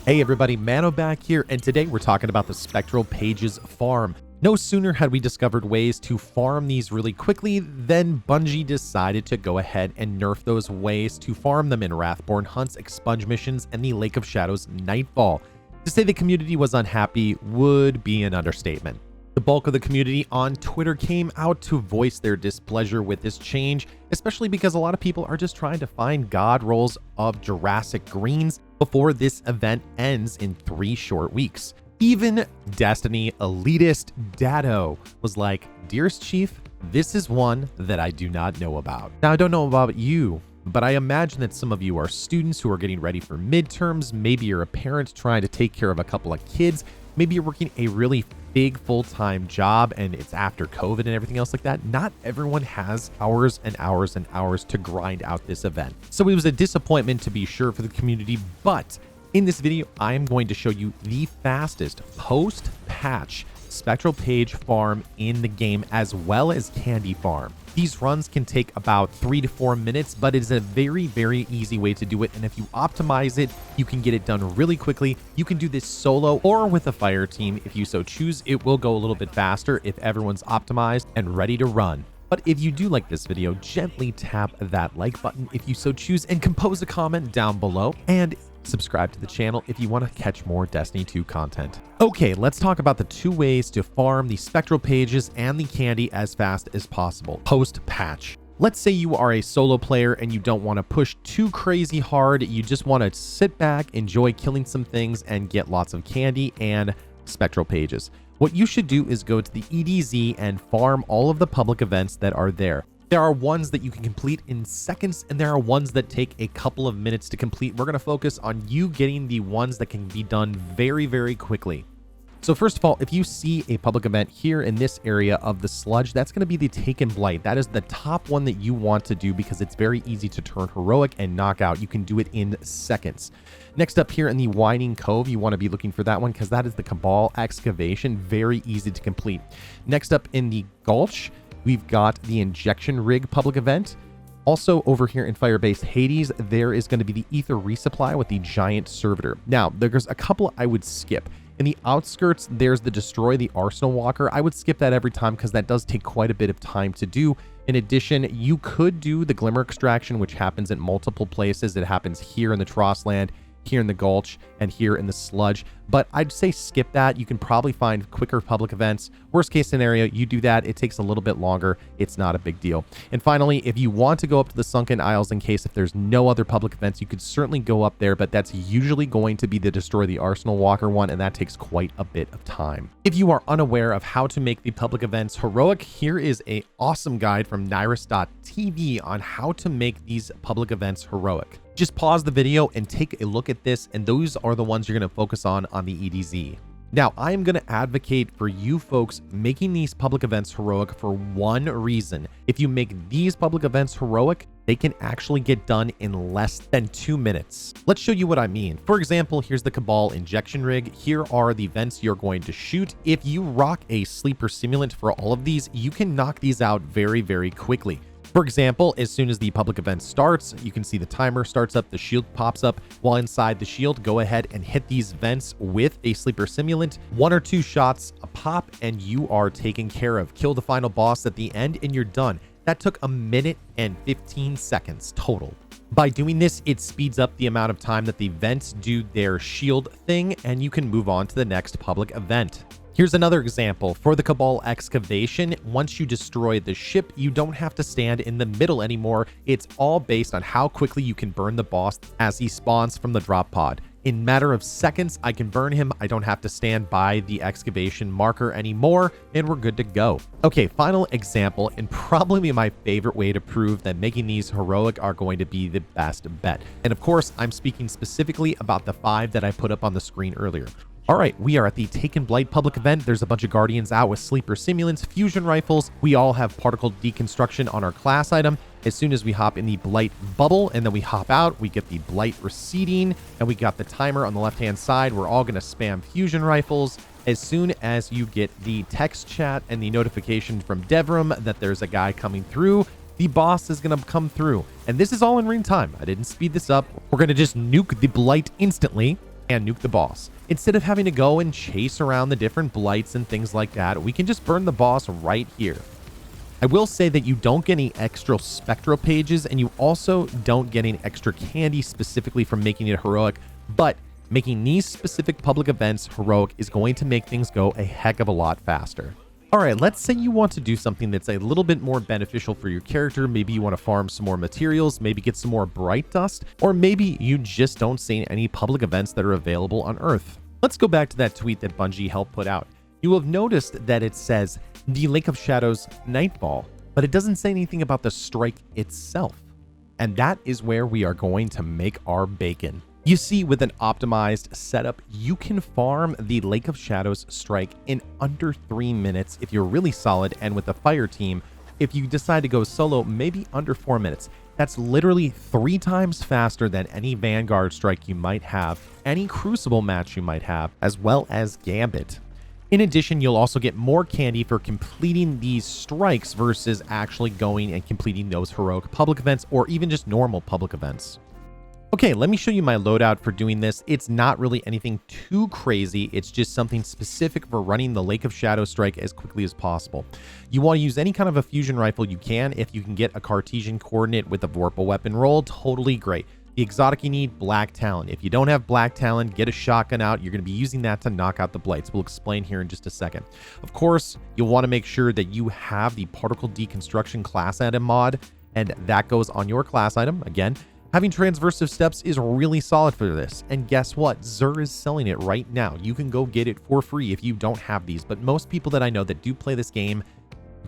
Hey everybody, Mano back here, and today we're talking about the Spectral Pages farm. No sooner had we discovered ways to farm these really quickly than Bungie decided to go ahead and nerf those ways to farm them in Wrathborn Hunts, Expunge missions, and the Lake of Shadows Nightfall. To say the community was unhappy would be an understatement. The bulk of the community on Twitter came out to voice their displeasure with this change, especially because a lot of people are just trying to find god rolls of Jurassic Greens before this event ends in 3 short weeks. Even Destiny elitist Dado was like, "Dearest Chief, this is one that I do not know about." Now, I don't know about you, but I imagine that some of you are students who are getting ready for midterms. Maybe you're a parent trying to take care of a couple of kids. Maybe you're working a really big full-time job and it's after COVID and everything else like that. Not everyone has hours and hours and hours to grind out this event. So it was a disappointment to be sure for the community, but in this video, I am going to show you the fastest post-patch Spectral Page farm in the game, as well as Candy farm. These runs can take about 3 to 4 minutes, but it is a very, very easy way to do it. And if you optimize it, you can get it done really quickly. You can do this solo or with a fire team if you so choose. It will go a little bit faster if everyone's optimized and ready to run. But if you do like this video, gently tap that like button if you so choose and compose a comment down below. And subscribe to the channel if you want to catch more Destiny 2 content. Okay, let's talk about the 2 ways to farm the Spectral Pages and the Candy as fast as possible post-patch. Let's say you are a solo player and you don't want to push too crazy hard. You just want to sit back, enjoy killing some things, and get lots of Candy and Spectral Pages. What you should do is go to the EDZ and farm all of the public events that are there. There are ones that you can complete in seconds, and there are ones that take a couple of minutes to complete. We're going to focus on you getting the ones that can be done very, very quickly. So first of all, if you see a public event here in this area of the sludge, that's going to be the Taken Blight. That is the top one that you want to do because it's very easy to turn heroic and knock out. You can do it in seconds. Next up here in the Whining Cove, you want to be looking for that one because that is the Cabal Excavation. Very easy to complete. Next up in the Gulch, we've got the Injection Rig public event. Also over here in Firebase Hades, there is going to be the Ether Resupply with the Giant Servitor. Now, there's a couple I would skip. In the outskirts, there's the Destroy the Arsenal Walker. I would skip that every time because that does take quite a bit of time to do. In addition, you could do the Glimmer Extraction, which happens at multiple places. It happens here in the Trossland, here in the Gulch, and here in the Sludge, but I'd say skip that. You can probably find quicker public events. Worst case scenario, you do that. It takes a little bit longer. It's not a big deal. And finally, if you want to go up to the Sunken Isles in case if there's no other public events, you could certainly go up there, but that's usually going to be the Destroy the Arsenal Walker one, and that takes quite a bit of time. If you are unaware of how to make the public events heroic, here is an awesome guide from Nyrus.tv on how to make these public events heroic. Just pause the video and take a look at this, and those are the ones you're going to focus on the EDZ. Now, I am going to advocate for you folks making these public events heroic for one reason. If you make these public events heroic, they can actually get done in less than 2 minutes. Let's show you what I mean. For example, here's the Cabal Injection Rig. Here are the vents you're going to shoot. If you rock a Sleeper Simulant for all of these, you can knock these out very, very quickly. For example, as soon as the public event starts, you can see the timer starts up, the shield pops up. While inside the shield, go ahead and hit these vents with a Sleeper Simulant. 1 or 2 shots a pop, and you are taken care of. Kill the final boss at the end, and you're done. That took 1 minute and 15 seconds total. By doing this, it speeds up the amount of time that the vents do their shield thing, and you can move on to the next public event. Here's another example. For the Cabal Excavation, once you destroy the ship, you don't have to stand in the middle anymore. It's all based on how quickly you can burn the boss as he spawns from the drop pod. In a matter of seconds, I can burn him. I don't have to stand by the excavation marker anymore, and we're good to go. Okay, final example, and probably my favorite way to prove that making these heroic are going to be the best bet. And of course, I'm speaking specifically about the 5 that I put up on the screen earlier. All right, we are at the Taken Blight public event. There's a bunch of Guardians out with Sleeper Simulants, Fusion Rifles. We all have Particle Deconstruction on our class item. As soon as we hop in the Blight bubble and then we hop out, we get the Blight receding, and we got the timer on the left-hand side. We're all going to spam Fusion Rifles. As soon as you get the text chat and the notification from Devram that there's a guy coming through, the boss is going to come through. And this is all in real time. I didn't speed this up. We're going to just nuke the Blight instantly. and nuke the boss. Instead of having to go and chase around the different blights and things like that, we can just burn the boss right here. I will say that you don't get any extra spectral pages, and you also don't get any extra candy specifically from making it heroic, but making these specific public events heroic is going to make things go a heck of a lot faster. All right, let's say you want to do something that's a little bit more beneficial for your character. Maybe you want to farm some more materials, maybe get some more bright dust, or maybe you just don't see any public events that are available on Earth. Let's go back to that tweet that Bungie helped put out. You will have noticed that it says the Lake of Shadows Nightfall, but it doesn't say anything about the strike itself. And that is where we are going to make our bacon. You see, with an optimized setup, you can farm the Lake of Shadows strike in under 3 minutes if you're really solid, and with a fire team, if you decide to go solo, maybe under 4 minutes. That's literally 3 times faster than any Vanguard strike you might have, any Crucible match you might have, as well as Gambit. In addition, you'll also get more candy for completing these strikes versus actually going and completing those heroic public events or even just normal public events. Okay, let me show you my loadout for doing this. It's not really anything too crazy. It's just something specific for running the Lake of Shadow strike as quickly as possible. You want to use any kind of a fusion rifle you can. If you can get a Cartesian coordinate with a Vorpal weapon roll, totally great. The exotic you need, Black Talon. If you don't have Black Talon, get a shotgun out. You're going to be using that to knock out the blights. We'll explain here in just a second. Of course, you'll want to make sure that you have the particle deconstruction class item mod, and that goes on your class item. Again, having transversive steps is really solid for this. And guess what? Zur is selling it right now. You can go get it for free if you don't have these. But most people that I know that do play this game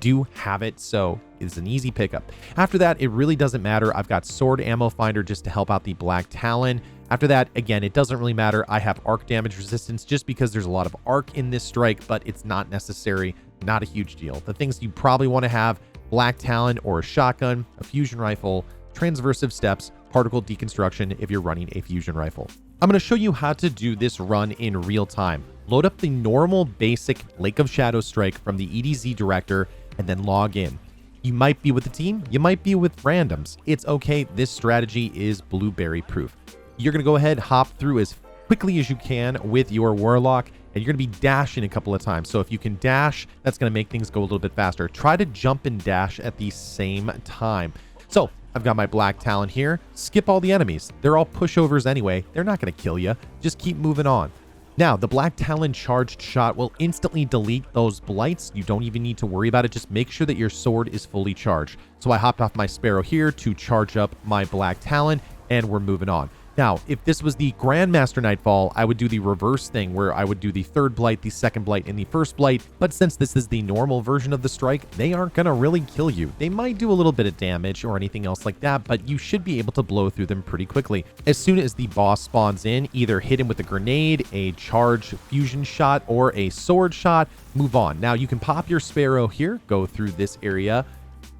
do have it, so it's an easy pickup. After that, it really doesn't matter. I've got Sword Ammo Finder just to help out the Black Talon. After that, again, it doesn't really matter. I have arc damage resistance just because there's a lot of arc in this strike, but it's not necessary, not a huge deal. The things you probably want to have, Black Talon or a shotgun, a fusion rifle, transversive steps, particle deconstruction if you're running a fusion rifle. I'm going to show you how to do this run in real time. Load up the normal basic Lake of Shadows strike from the EDZ director and then log in. You might be with the team, you might be with randoms. It's okay, this strategy is blueberry proof. You're going to go ahead, hop through as quickly as you can with your Warlock, and you're going to be dashing a couple of times. So if you can dash, that's going to make things go a little bit faster. Try to jump and dash at the same time. So I've got my Black Talon here. Skip all the enemies. They're all pushovers anyway. They're not going to kill you. Just keep moving on. Now, the Black Talon charged shot will instantly delete those blights. You don't even need to worry about it. Just make sure that your sword is fully charged. So I hopped off my Sparrow here to charge up my Black Talon, and we're moving on. Now, if this was the Grandmaster Nightfall, I would do the reverse thing where I would do the third blight, the second blight, and the first blight. But since this is the normal version of the strike, they aren't going to really kill you. They might do a little bit of damage or anything else like that, but you should be able to blow through them pretty quickly. As soon as the boss spawns in, either hit him with a grenade, a charge fusion shot, or a sword shot, move on. Now, you can pop your Sparrow here, go through this area,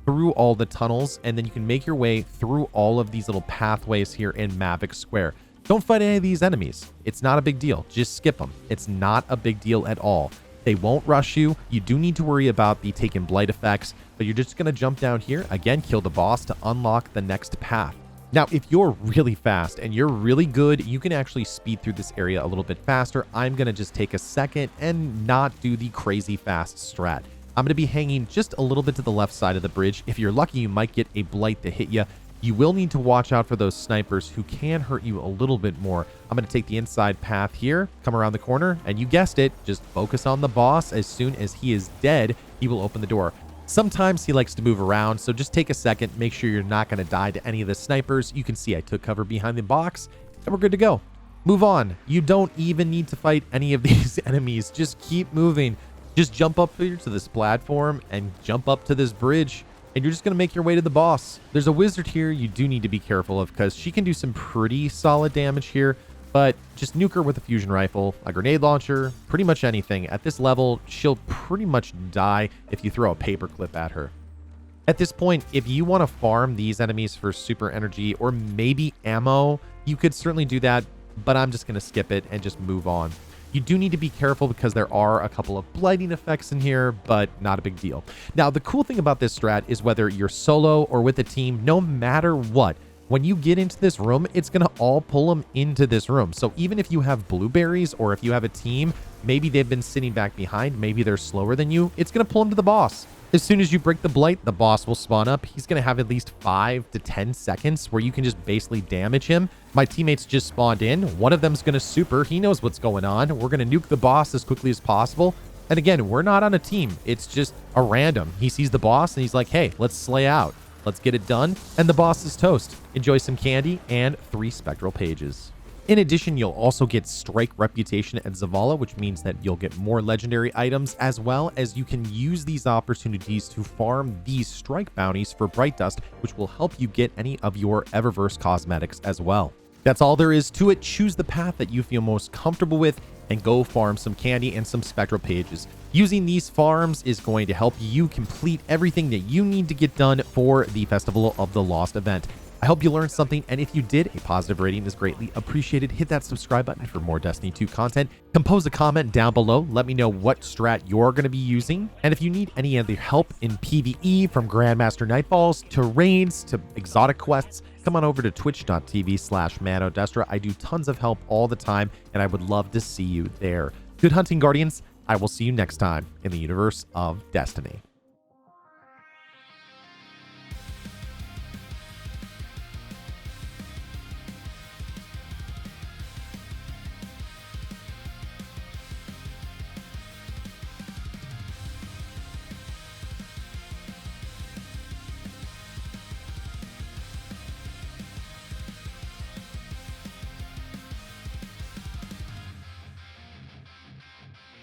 through all the tunnels, and then you can make your way through all of these little pathways here in Mavic Square. Don't fight any of these enemies. It's not a big deal. Just skip them. It's not a big deal at all. They won't rush you. You do need to worry about the taken blight effects, but you're just going to jump down here, again, kill the boss to unlock the next path. Now, if you're really fast and you're really good, you can actually speed through this area a little bit faster. I'm going to just take a second and not do the crazy fast strat. I'm going to be hanging just a little bit to the left side of the bridge. If you're lucky, you might get a blight to hit you. You will need to watch out for those snipers who can hurt you a little bit more. I'm going to take the inside path here, come around the corner, and you guessed it, just focus on the boss. As soon as he is dead, he will open the door. Sometimes he likes to move around, so just take a second, make sure you're not going to die to any of the snipers. You can see I took cover behind the box, and we're good to go. Move on. You don't even need to fight any of these enemies. Just keep moving. Just jump up here to this platform and jump up to this bridge, and you're just going to make your way to the boss. There's a wizard here you do need to be careful of because she can do some pretty solid damage here, but just nuke her with a fusion rifle, a grenade launcher, pretty much anything. At this level, she'll pretty much die if you throw a paperclip at her. At this point, if you want to farm these enemies for super energy or maybe ammo, you could certainly do that, but I'm just going to skip it and just move on. You do need to be careful because there are a couple of blighting effects in here, but not a big deal. Now, the cool thing about this strat is whether you're solo or with a team, no matter what, When you get into this room, it's going to all pull them into this room. So even if you have blueberries or if you have a team, maybe they've been sitting back behind, maybe they're slower than you, it's going to pull them to the boss. As soon as you break the blight, the boss will spawn up. He's going to have at least 5 to 10 seconds where you can just basically damage him. My teammates just spawned in. One of them's going to super. He knows what's going on. We're going to nuke the boss as quickly as possible. And again, we're not on a team. It's just a random. He sees the boss and he's like, hey, let's slay out. Let's get it done. And the boss is toast. Enjoy some candy and 3 spectral pages. In addition, you'll also get Strike Reputation at Zavala, which means that you'll get more legendary items, as well as you can use these opportunities to farm these Strike bounties for Bright Dust, which will help you get any of your Eververse cosmetics as well. That's all there is to it. Choose the path that you feel most comfortable with and go farm some candy and some spectral pages. Using these farms is going to help you complete everything that you need to get done for the Festival of the Lost event. I hope you learned something, and if you did, a positive rating is greatly appreciated. Hit that subscribe button for more Destiny 2 content. Compose a comment down below. Let me know what strat you're going to be using. And if you need any other help in PvE, from Grandmaster Nightfalls to raids to exotic quests, come on over to twitch.tv/manodestra. I do tons of help all the time, and I would love to see you there. Good hunting, Guardians. I will see you next time in the universe of Destiny.